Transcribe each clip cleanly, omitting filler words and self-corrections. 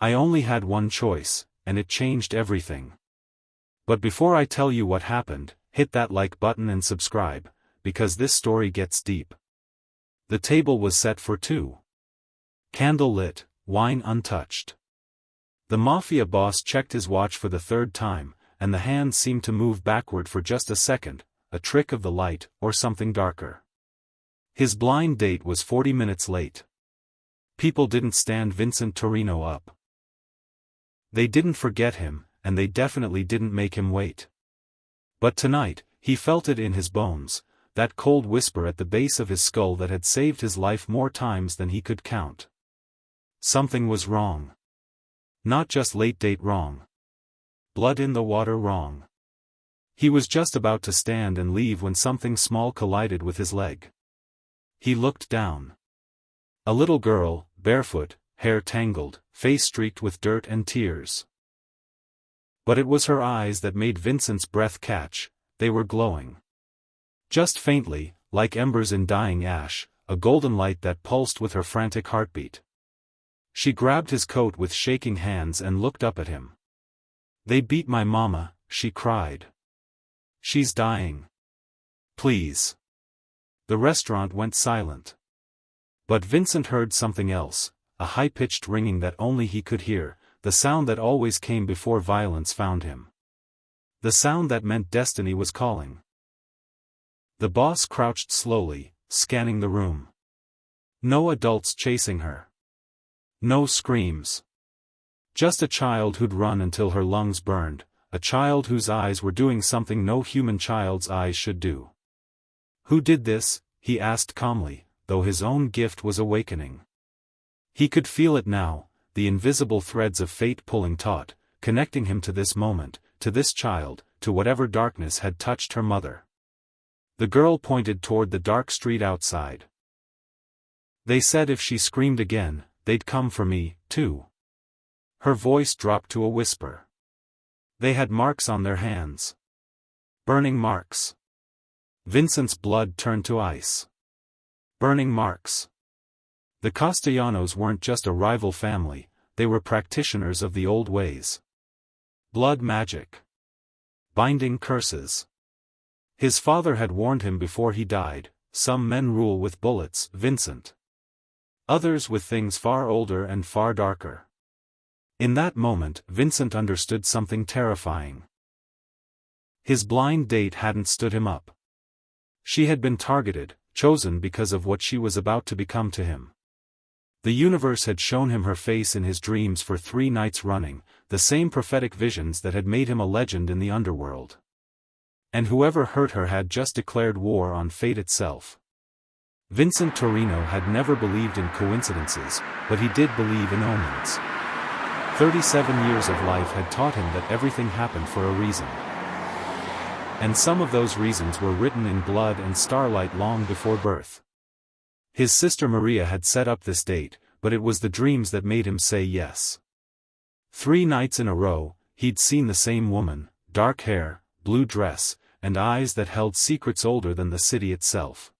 I only had one choice, and it changed everything. But before I tell you what happened, hit that like button and subscribe, because this story gets deep. The table was set for two. Candle lit, wine untouched. The Mafia boss checked his watch for the third time, and the hand seemed to move backward for just a second, a trick of the light, or something darker. His blind date was 40 minutes late. People didn't stand Vincent Torino up. They didn't forget him, and they definitely didn't make him wait. But tonight, he felt it in his bones, that cold whisper at the base of his skull that had saved his life more times than he could count. Something was wrong. Not just late date wrong. Blood in the water wrong. He was just about to stand and leave when something small collided with his leg. He looked down. A little girl, barefoot, hair tangled, face streaked with dirt and tears. But it was her eyes that made Vincent's breath catch. They were glowing. Just faintly, like embers in dying ash, a golden light that pulsed with her frantic heartbeat. She grabbed his coat with shaking hands and looked up at him. "They beat my mama," she cried. "She's dying. Please." The restaurant went silent. But Vincent heard something else, a high-pitched ringing that only he could hear, the sound that always came before violence found him. The sound that meant destiny was calling. The boss crouched slowly, scanning the room. No adults chasing her. No screams. Just a child who'd run until her lungs burned, a child whose eyes were doing something no human child's eyes should do. "Who did this?" he asked calmly, though his own gift was awakening. He could feel it now, the invisible threads of fate pulling taut, connecting him to this moment, to this child, to whatever darkness had touched her mother. The girl pointed toward the dark street outside. "They said if she screamed again, they'd come for me, too." Her voice dropped to a whisper. "They had marks on their hands. Burning marks." Vincent's blood turned to ice. Burning marks. The Castellanos weren't just a rival family, they were practitioners of the old ways. Blood magic. Binding curses. His father had warned him before he died, some men rule with bullets, Vincent. Others with things far older and far darker. In that moment, Vincent understood something terrifying. His blind date hadn't stood him up. She had been targeted, chosen because of what she was about to become to him. The universe had shown him her face in his dreams for 3 nights running, the same prophetic visions that had made him a legend in the underworld. And whoever hurt her had just declared war on fate itself. Vincent Torino had never believed in coincidences, but he did believe in omens. 37 years of life had taught him that everything happened for a reason. And some of those reasons were written in blood and starlight long before birth. His sister Maria had set up this date, but it was the dreams that made him say yes. 3 nights in a row, he'd seen the same woman, dark hair, blue dress, and eyes that held secrets older than the city itself.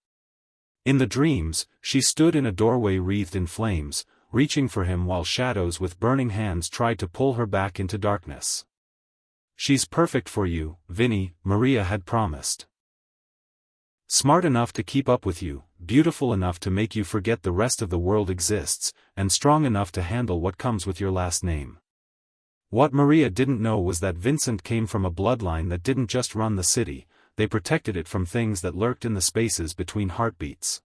In the dreams, she stood in a doorway wreathed in flames, reaching for him while shadows with burning hands tried to pull her back into darkness. "She's perfect for you, Vinny," Maria had promised. "Smart enough to keep up with you, beautiful enough to make you forget the rest of the world exists, and strong enough to handle what comes with your last name." What Maria didn't know was that Vincent came from a bloodline that didn't just run the city, they protected it from things that lurked in the spaces between heartbeats.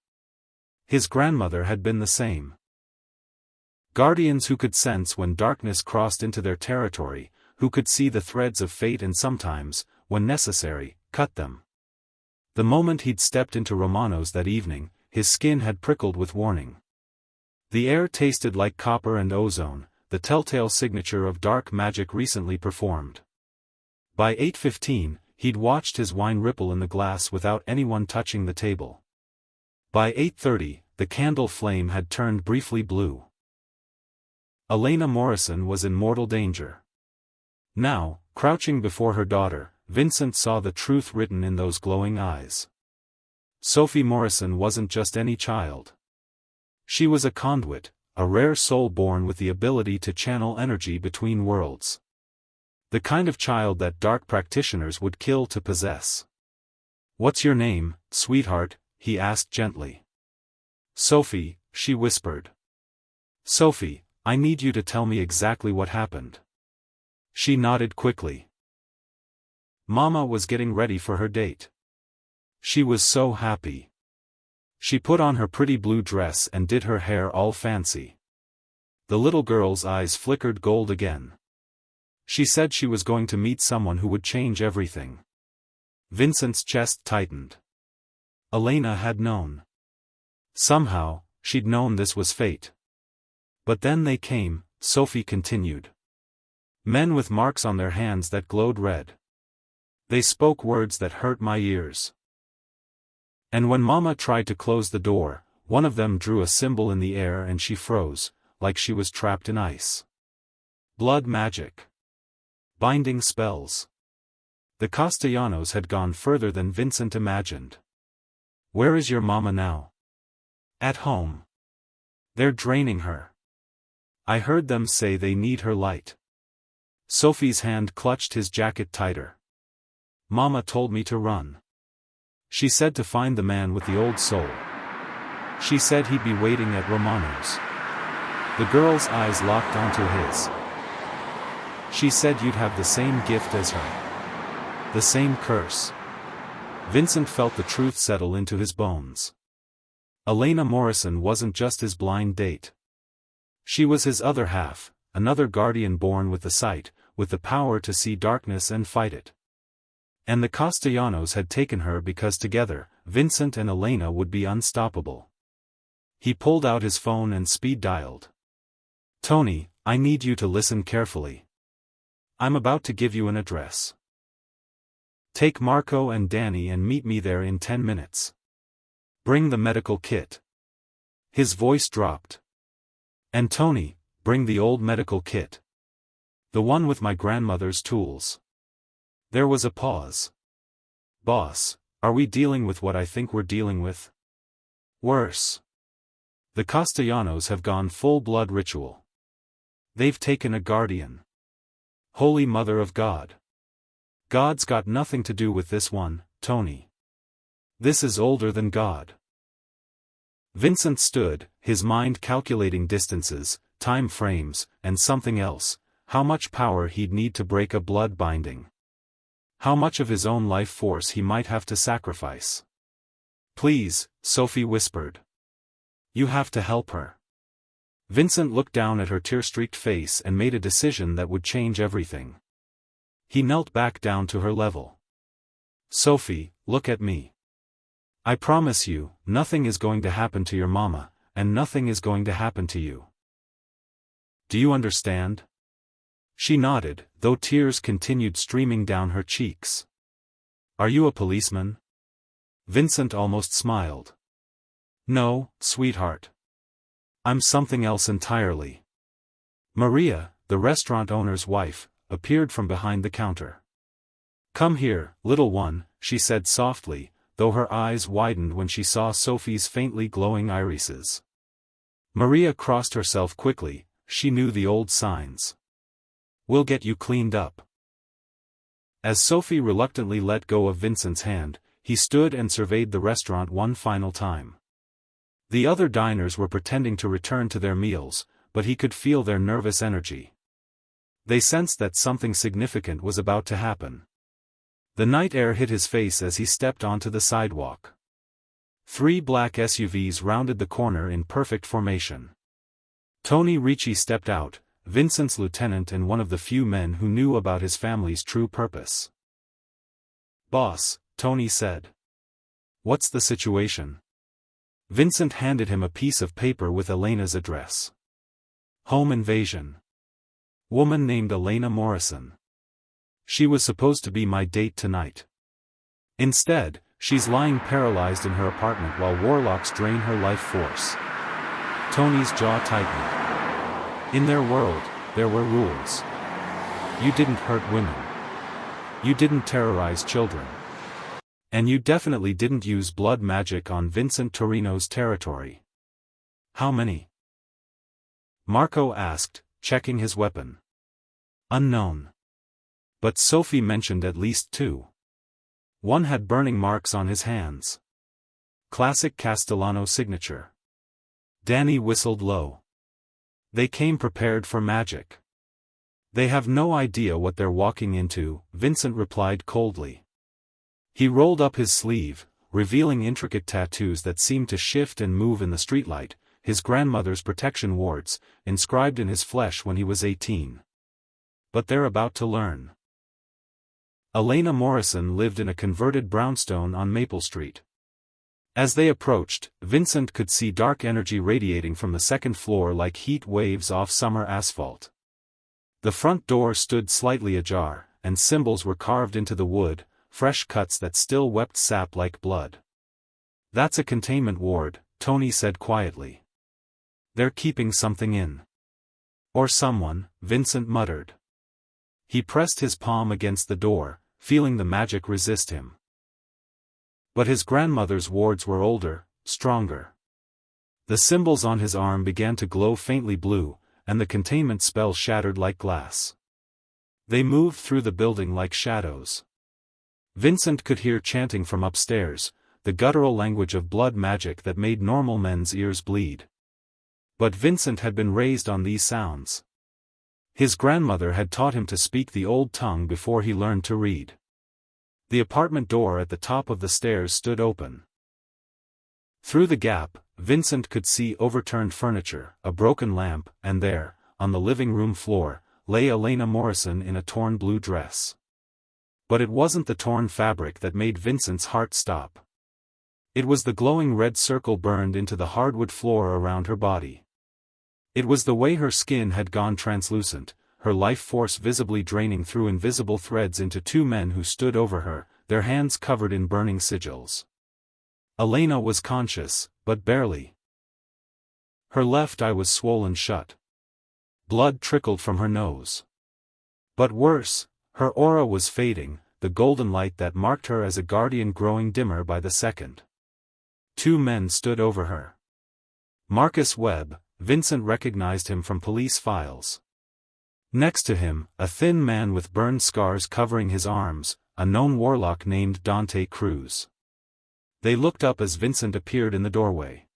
His grandmother had been the same. Guardians who could sense when darkness crossed into their territory, who could see the threads of fate and sometimes, when necessary, cut them. The moment he'd stepped into Romano's that evening, his skin had prickled with warning. The air tasted like copper and ozone, the telltale signature of dark magic recently performed. By 8:15, he'd watched his wine ripple in the glass without anyone touching the table. By 8:30, the candle flame had turned briefly blue. Elena Morrison was in mortal danger. Now, crouching before her daughter, Vincent saw the truth written in those glowing eyes. Sophie Morrison wasn't just any child. She was a conduit, a rare soul born with the ability to channel energy between worlds. The kind of child that dark practitioners would kill to possess. "What's your name, sweetheart?" he asked gently. "Sophie," she whispered. "Sophie, I need you to tell me exactly what happened." She nodded quickly. Mama was getting ready for her date. She was so happy. She put on her pretty blue dress and did her hair all fancy. The little girl's eyes flickered gold again. She said she was going to meet someone who would change everything. Vincent's chest tightened. Elena had known. Somehow, she'd known this was fate. But then they came, Sophie continued. Men with marks on their hands that glowed red. They spoke words that hurt my ears. And when Mama tried to close the door, one of them drew a symbol in the air and she froze, like she was trapped in ice. Blood magic. Binding spells. The Castellanos had gone further than Vincent imagined. "Where is your mama now?" "At home. They're draining her. I heard them say they need her light." Sophie's hand clutched his jacket tighter. "Mama told me to run. She said to find the man with the old soul. She said he'd be waiting at Romano's." The girl's eyes locked onto his. "She said you'd have the same gift as her. The same curse." Vincent felt the truth settle into his bones. Elena Morrison wasn't just his blind date. She was his other half, another guardian born with the sight, with the power to see darkness and fight it. And the Castellanos had taken her because together, Vincent and Elena would be unstoppable. He pulled out his phone and speed-dialed. "Tony, I need you to listen carefully. I'm about to give you an address. Take Marco and Danny and meet me there in 10 minutes. Bring the medical kit." His voice dropped. "And Tony, bring the old medical kit. The one with my grandmother's tools." There was a pause. "Boss, are we dealing with what I think we're dealing with? Worse. The Castellanos have gone full-blood ritual. They've taken a guardian. Holy Mother of God. God's got nothing to do with this one, Tony. This is older than God." Vincent stood, his mind calculating distances, time frames, and something else, how much power he'd need to break a blood binding. How much of his own life force he might have to sacrifice. "Please," Sophie whispered. "You have to help her." Vincent looked down at her tear-streaked face and made a decision that would change everything. He knelt back down to her level. "Sophie, look at me. I promise you, nothing is going to happen to your mama, and nothing is going to happen to you. Do you understand?" She nodded, though tears continued streaming down her cheeks. "Are you a policeman?" Vincent almost smiled. "No, sweetheart. I'm something else entirely." Maria, the restaurant owner's wife, appeared from behind the counter. "Come here, little one," she said softly, though her eyes widened when she saw Sophie's faintly glowing irises. Maria crossed herself quickly, she knew the old signs. "We'll get you cleaned up." As Sophie reluctantly let go of Vincent's hand, he stood and surveyed the restaurant one final time. The other diners were pretending to return to their meals, but he could feel their nervous energy. They sensed that something significant was about to happen. The night air hit his face as he stepped onto the sidewalk. 3 black SUVs rounded the corner in perfect formation. Tony Ricci stepped out, Vincent's lieutenant and one of the few men who knew about his family's true purpose. "Boss," Tony said. "What's the situation?" Vincent handed him a piece of paper with Elena's address. "Home invasion. Woman named Elena Morrison. She was supposed to be my date tonight. Instead, she's lying paralyzed in her apartment while warlocks drain her life force." Tony's jaw tightened. In their world, there were rules. You didn't hurt women. You didn't terrorize children. And you definitely didn't use blood magic on Vincent Torino's territory. How many? Marco asked, checking his weapon. Unknown. But Sophie mentioned at least two. One had burning marks on his hands. Classic Castellano signature. Danny whistled low. They came prepared for magic. They have no idea what they're walking into, Vincent replied coldly. He rolled up his sleeve, revealing intricate tattoos that seemed to shift and move in the streetlight, his grandmother's protection wards, inscribed in his flesh when he was 18. But they're about to learn. Elena Morrison lived in a converted brownstone on Maple Street. As they approached, Vincent could see dark energy radiating from the second floor like heat waves off summer asphalt. The front door stood slightly ajar, and symbols were carved into the wood, fresh cuts that still wept sap like blood. That's a containment ward, Tony said quietly. They're keeping something in. Or someone, Vincent muttered. He pressed his palm against the door, feeling the magic resist him. But his grandmother's wards were older, stronger. The symbols on his arm began to glow faintly blue, and the containment spell shattered like glass. They moved through the building like shadows. Vincent could hear chanting from upstairs, the guttural language of blood magic that made normal men's ears bleed. But Vincent had been raised on these sounds. His grandmother had taught him to speak the old tongue before he learned to read. The apartment door at the top of the stairs stood open. Through the gap, Vincent could see overturned furniture, a broken lamp, and there, on the living room floor, lay Elena Morrison in a torn blue dress. But it wasn't the torn fabric that made Vincent's heart stop. It was the glowing red circle burned into the hardwood floor around her body. It was the way her skin had gone translucent, her life force visibly draining through invisible threads into two men who stood over her, their hands covered in burning sigils. Elena was conscious, but barely. Her left eye was swollen shut. Blood trickled from her nose. But worse, her aura was fading, the golden light that marked her as a guardian growing dimmer by the second. Two men stood over her. Marcus Webb, Vincent recognized him from police files. Next to him, a thin man with burned scars covering his arms, a known warlock named Dante Cruz. They looked up as Vincent appeared in the doorway.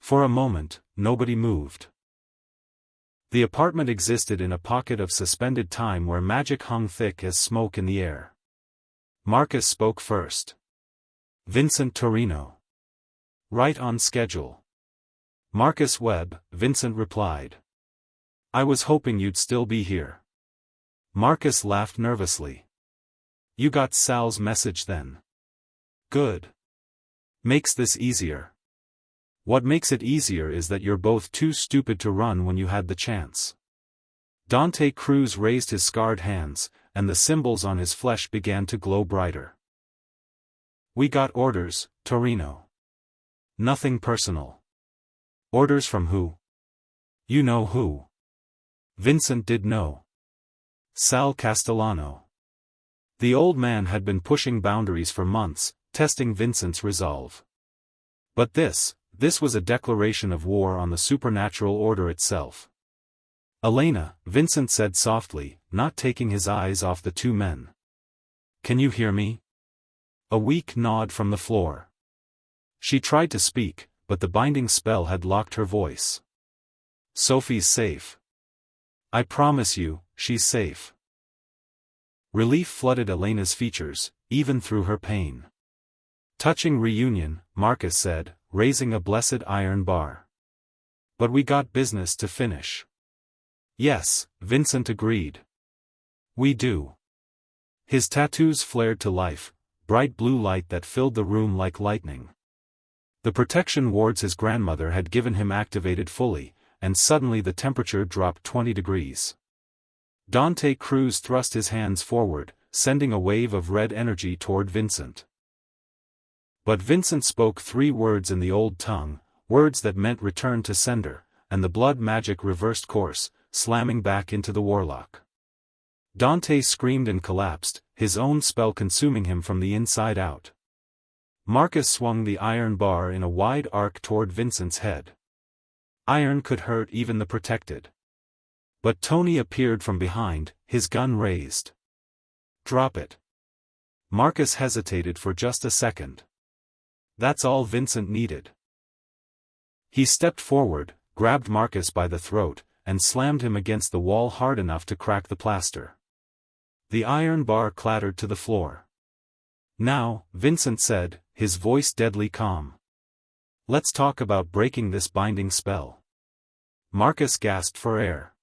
For a moment, nobody moved. The apartment existed in a pocket of suspended time where magic hung thick as smoke in the air. Marcus spoke first. Vincent Torino. Right on schedule. Marcus Webb, Vincent replied. I was hoping you'd still be here. Marcus laughed nervously. You got Sal's message then. Good. Makes this easier. What makes it easier is that you're both too stupid to run when you had the chance. Dante Cruz raised his scarred hands, and the symbols on his flesh began to glow brighter. We got orders, Torino. Nothing personal. Orders from who? You know who. Vincent did know. Sal Castellano. The old man had been pushing boundaries for months, testing Vincent's resolve. But this was a declaration of war on the supernatural order itself. Elena, Vincent said softly, not taking his eyes off the two men. Can you hear me? A weak nod from the floor. She tried to speak, but the binding spell had locked her voice. Sophie's safe. I promise you, she's safe. Relief flooded Elena's features, even through her pain. Touching reunion, Marcus said, raising a blessed iron bar. But we got business to finish. Yes, Vincent agreed. We do. His tattoos flared to life, bright blue light that filled the room like lightning. The protection wards his grandmother had given him activated fully, and suddenly the temperature dropped 20 degrees. Dante Cruz thrust his hands forward, sending a wave of red energy toward Vincent. But Vincent spoke 3 words in the old tongue, words that meant return to sender, and the blood magic reversed course, slamming back into the warlock. Dante screamed and collapsed, his own spell consuming him from the inside out. Marcus swung the iron bar in a wide arc toward Vincent's head. Iron could hurt even the protected. But Tony appeared from behind, his gun raised. "Drop it." Marcus hesitated for just a second. That's all Vincent needed. He stepped forward, grabbed Marcus by the throat, and slammed him against the wall hard enough to crack the plaster. The iron bar clattered to the floor. "Now," Vincent said, his voice deadly calm. "Let's talk about breaking this binding spell." Marcus gasped for air.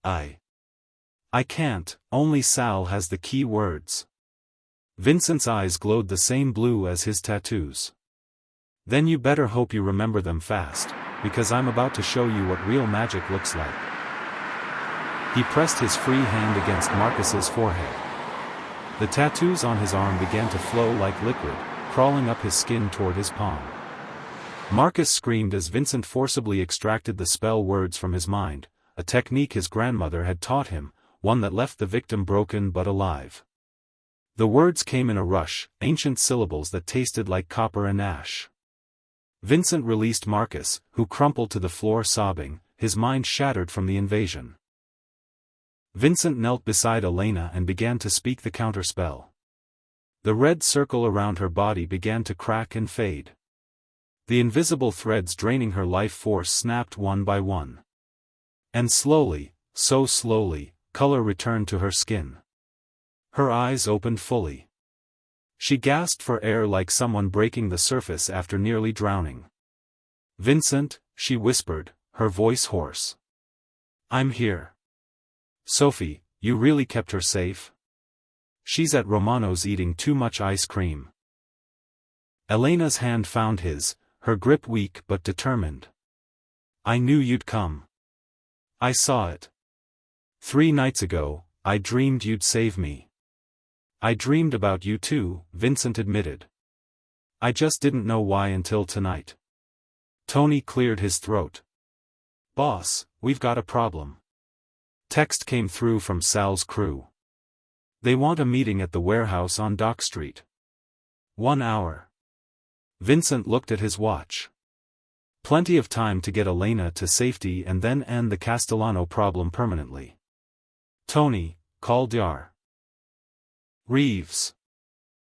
I can't, only Sal has the key words." Vincent's eyes glowed the same blue as his tattoos. "Then you better hope you remember them fast, because I'm about to show you what real magic looks like." He pressed his free hand against Marcus's forehead. The tattoos on his arm began to flow like liquid, crawling up his skin toward his palm. Marcus screamed as Vincent forcibly extracted the spell words from his mind, a technique his grandmother had taught him, one that left the victim broken but alive. The words came in a rush, ancient syllables that tasted like copper and ash. Vincent released Marcus, who crumpled to the floor sobbing, his mind shattered from the invasion. Vincent knelt beside Elena and began to speak the counterspell. The red circle around her body began to crack and fade. The invisible threads draining her life force snapped one by one. And slowly, so slowly, color returned to her skin. Her eyes opened fully. She gasped for air like someone breaking the surface after nearly drowning. "Vincent," she whispered, her voice hoarse. "I'm here." "Sophie, you really kept her safe?" "She's at Romano's eating too much ice cream." Elena's hand found his, her grip weak but determined. "I knew you'd come. I saw it. 3 nights ago, I dreamed you'd save me." "I dreamed about you too," Vincent admitted. "I just didn't know why until tonight." Tony cleared his throat. "Boss, we've got a problem." Text came through from Sal's crew. "They want a meeting at the warehouse on Dock Street. 1 hour." Vincent looked at his watch. Plenty of time to get Elena to safety and then end the Castellano problem permanently. "Tony, call Dr. Reeves.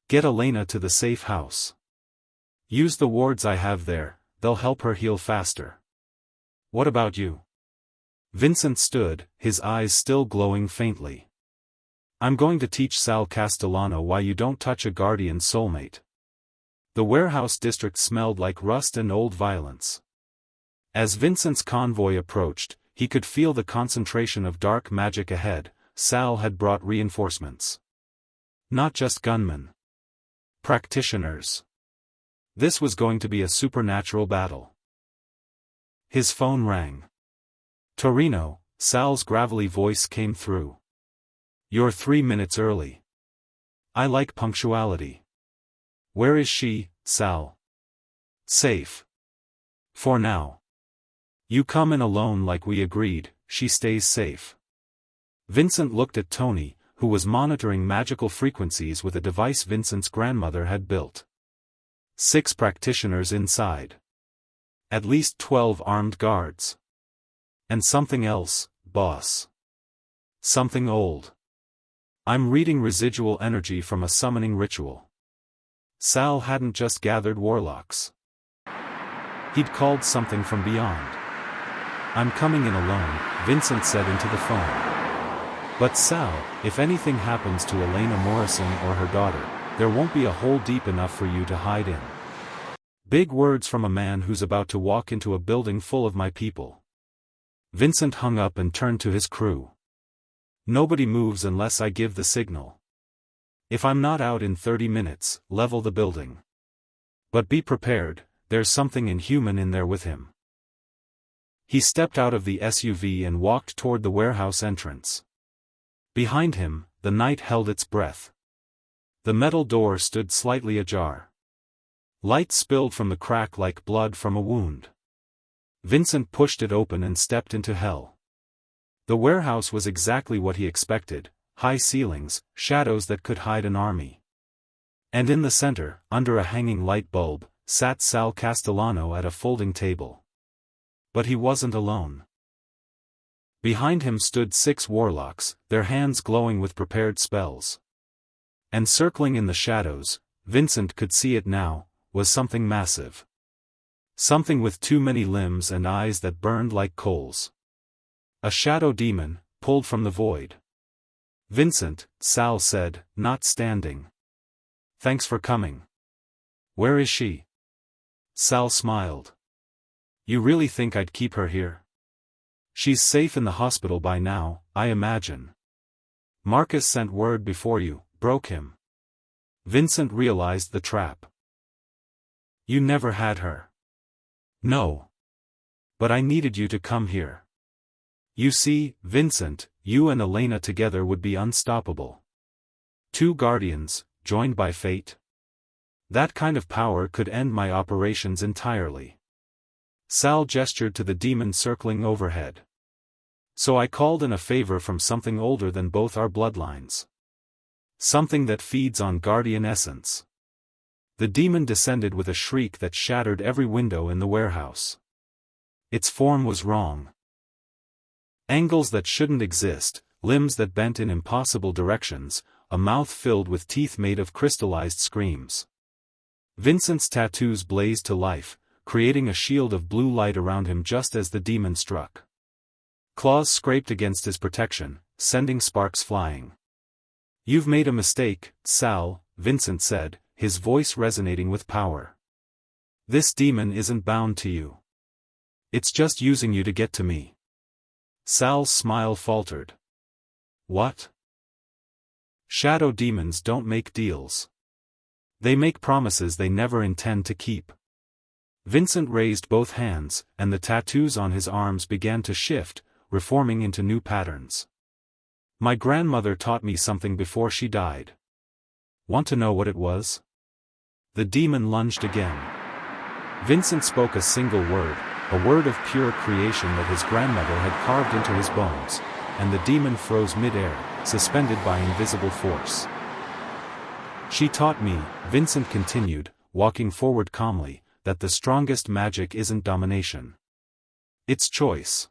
Get Elena to the safe house. Use the wards I have there, they'll help her heal faster." "What about you?" Vincent stood, his eyes still glowing faintly. "I'm going to teach Sal Castellano why you don't touch a guardian soulmate." The warehouse district smelled like rust and old violence. As Vincent's convoy approached, he could feel the concentration of dark magic ahead. Sal had brought reinforcements. Not just gunmen. Practitioners. This was going to be a supernatural battle. His phone rang. "Torino," Sal's gravelly voice came through. "You're 3 minutes early. I like punctuality." "Where is she, Sal?" "Safe. For now. You come in alone like we agreed, she stays safe." Vincent looked at Tony, who was monitoring magical frequencies with a device Vincent's grandmother had built. 6 practitioners inside. At least 12 armed guards. And something else, boss. Something old. I'm reading residual energy from a summoning ritual. Sal hadn't just gathered warlocks. He'd called something from beyond. "I'm coming in alone," Vincent said into the phone. "But Sal, if anything happens to Elena Morrison or her daughter, there won't be a hole deep enough for you to hide in." Big words from a man who's about to walk into a building full of my people. Vincent hung up and turned to his crew. "Nobody moves unless I give the signal. If I'm not out in 30 minutes, level the building. But be prepared, there's something inhuman in there with him." He stepped out of the SUV and walked toward the warehouse entrance. Behind him, the night held its breath. The metal door stood slightly ajar. Light spilled from the crack like blood from a wound. Vincent pushed it open and stepped into hell. The warehouse was exactly what he expected: high ceilings, shadows that could hide an army. And in the center, under a hanging light bulb, sat Sal Castellano at a folding table. But he wasn't alone. Behind him stood 6 warlocks, their hands glowing with prepared spells. And circling in the shadows, Vincent could see it now, was something massive. Something with too many limbs and eyes that burned like coals. A shadow demon, pulled from the void. "Vincent," Sal said, not standing. "Thanks for coming." "Where is she?" Sal smiled. "You really think I'd keep her here?" "She's safe in the hospital by now, I imagine. Marcus sent word before you broke him." Vincent realized the trap. "You never had her." "No. But I needed you to come here. You see, Vincent, you and Elena together would be unstoppable. 2 guardians, joined by fate. That kind of power could end my operations entirely." Sal gestured to the demon circling overhead. "So I called in a favor from something older than both our bloodlines. Something that feeds on guardian essence." The demon descended with a shriek that shattered every window in the warehouse. Its form was wrong. Angles that shouldn't exist, limbs that bent in impossible directions, a mouth filled with teeth made of crystallized screams. Vincent's tattoos blazed to life, creating a shield of blue light around him just as the demon struck. Claws scraped against his protection, sending sparks flying. "You've made a mistake, Sal," Vincent said, his voice resonating with power. "This demon isn't bound to you. It's just using you to get to me." Sal's smile faltered. "What?" "Shadow demons don't make deals. They make promises they never intend to keep." Vincent raised both hands, and the tattoos on his arms began to shift, reforming into new patterns. "My grandmother taught me something before she died. Want to know what it was?" The demon lunged again. Vincent spoke a single word, a word of pure creation that his grandmother had carved into his bones, and the demon froze mid-air, suspended by invisible force. "She taught me," Vincent continued, walking forward calmly, "that the strongest magic isn't domination. It's choice."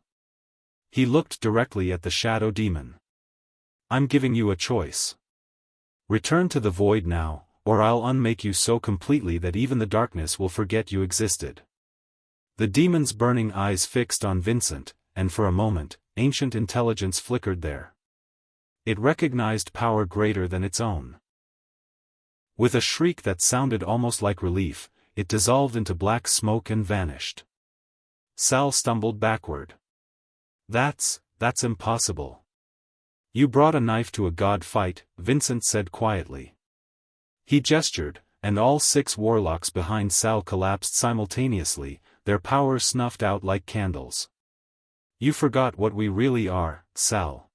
He looked directly at the shadow demon. "I'm giving you a choice. Return to the void now, or I'll unmake you so completely that even the darkness will forget you existed." The demon's burning eyes fixed on Vincent, and for a moment, ancient intelligence flickered there. It recognized power greater than its own. With a shriek that sounded almost like relief, it dissolved into black smoke and vanished. Sal stumbled backward. That's impossible." "You brought a knife to a god fight," Vincent said quietly. He gestured, and all 6 warlocks behind Sal collapsed simultaneously, their powers snuffed out like candles. "You forgot what we really are, Sal.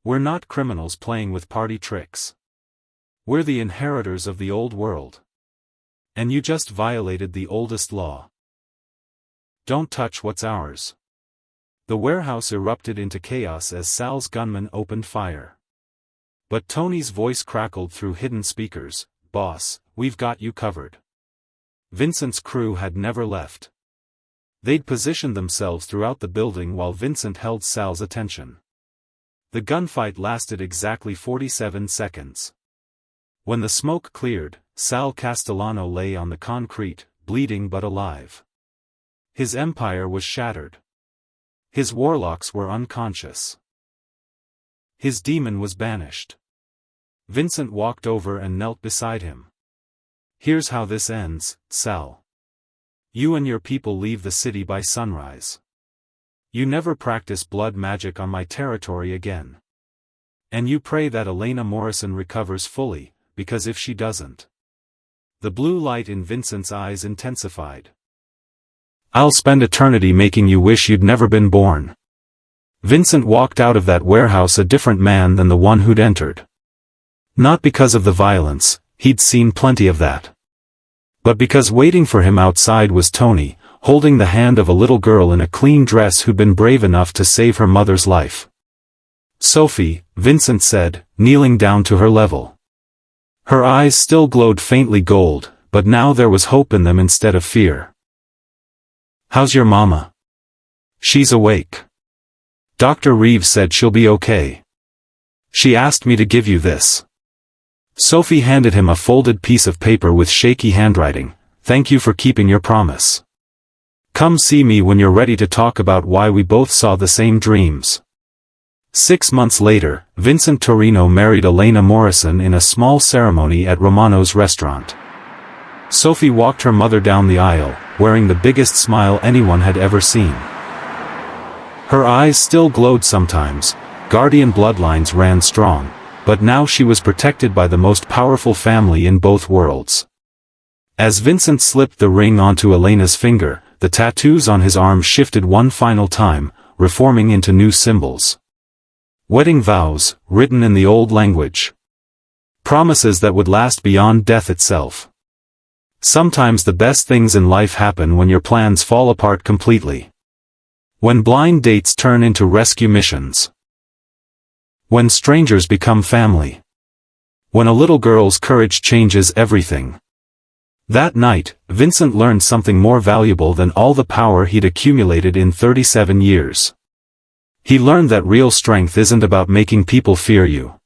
We're not criminals playing with party tricks. We're the inheritors of the old world. And you just violated the oldest law. Don't touch what's ours." The warehouse erupted into chaos as Sal's gunmen opened fire. But Tony's voice crackled through hidden speakers, "Boss, we've got you covered." Vincent's crew had never left. They'd positioned themselves throughout the building while Vincent held Sal's attention. The gunfight lasted exactly 47 seconds. When the smoke cleared, Sal Castellano lay on the concrete, bleeding but alive. His empire was shattered. His warlocks were unconscious. His demon was banished. Vincent walked over and knelt beside him. "Here's how this ends, Sal. You and your people leave the city by sunrise. You never practice blood magic on my territory again. And you pray that Elena Morrison recovers fully, because if she doesn't..." The blue light in Vincent's eyes intensified. "I'll spend eternity making you wish you'd never been born." Vincent walked out of that warehouse a different man than the one who'd entered. Not because of the violence, he'd seen plenty of that. But because waiting for him outside was Tony, holding the hand of a little girl in a clean dress who'd been brave enough to save her mother's life. "Sophie," Vincent said, kneeling down to her level. Her eyes still glowed faintly gold, but now there was hope in them instead of fear. "How's your mama?" She's awake. Dr. Reeves said she'll be okay. She asked me to give you this. Sophie handed him a folded piece of paper with shaky handwriting. Thank you for keeping your promise. Come see me when you're ready to talk about why we both saw the same dreams. 6 months later, Vincent Torino married Elena Morrison in a small ceremony at Romano's restaurant. Sophie walked her mother down the aisle, wearing the biggest smile anyone had ever seen. Her eyes still glowed sometimes, guardian bloodlines ran strong, but now she was protected by the most powerful family in both worlds. As Vincent slipped the ring onto Elena's finger, the tattoos on his arm shifted one final time, reforming into new symbols. Wedding vows, written in the old language. Promises that would last beyond death itself. Sometimes the best things in life happen when your plans fall apart completely. When blind dates turn into rescue missions. When strangers become family. When a little girl's courage changes everything. That night, Vincent learned something more valuable than all the power he'd accumulated in 37 years. He learned that real strength isn't about making people fear you.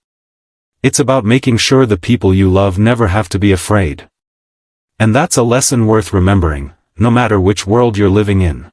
It's about making sure the people you love never have to be afraid. And that's a lesson worth remembering, no matter which world you're living in.